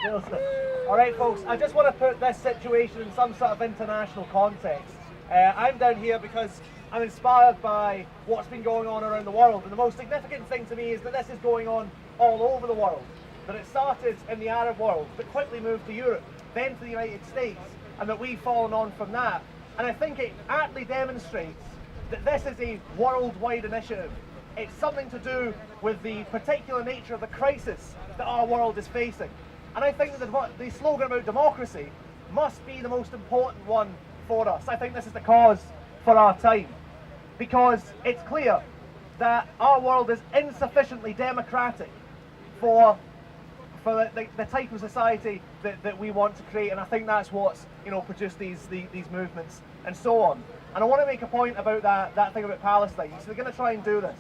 All right, folks, I just want to put this situation in some sort of international context. I'm down here because I'm inspired by what's been going on around the world, and the most significant thing to me is that this is going on all over the world. That it started in the Arab world, but quickly moved to Europe, then to the United States, and that we've fallen on from that. And I think it aptly demonstrates that this is a worldwide initiative. It's something to do with the particular nature of the crisis that our world is facing. And I think that the slogan about democracy must be the most important one for us. I think this is the cause for our time, because it's clear that our world is insufficiently democratic for the type of society that we want to create, and I think that's what's produced these movements and so on. And I want to make a point about that thing about Palestine. So they're going to try and do this.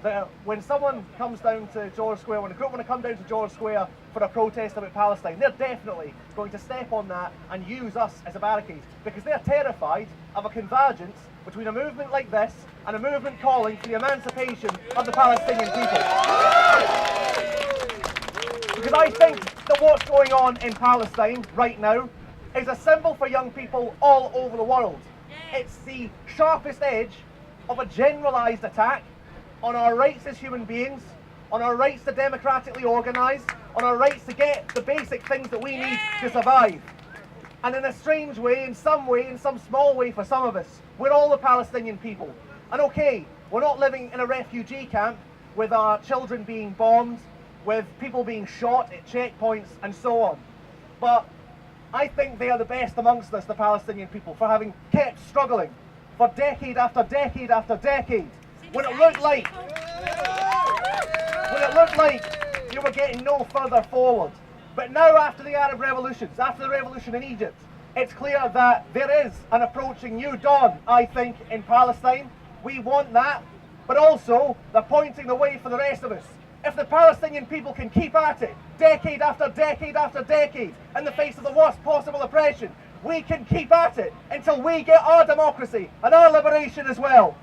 That when someone comes down to George Square, when a group want to come down to George Square for a protest about Palestine, they're definitely going to step on that and use us as a barricade, because they're terrified of a convergence between a movement like this and a movement calling for the emancipation of the Palestinian people. Because I think that what's going on in Palestine right now is a symbol for young people all over the world. It's the sharpest edge of a generalised attack on our rights as human beings, on our rights to democratically organise, on our rights to get the basic things that we need to survive. And in a strange way, in some small way for some of us, we're all the Palestinian people. And okay, we're not living in a refugee camp with our children being bombed, with people being shot at checkpoints and so on. But I think they are the best amongst us, the Palestinian people, for having kept struggling for decade after decade after decade. When it looked like you were getting no further forward. But now, after the Arab revolutions, after the revolution in Egypt, it's clear that there is an approaching new dawn, I think, in Palestine. We want that, but also they're pointing the way for the rest of us. If the Palestinian people can keep at it, decade after decade after decade, in the face of the worst possible oppression, we can keep at it until we get our democracy and our liberation as well.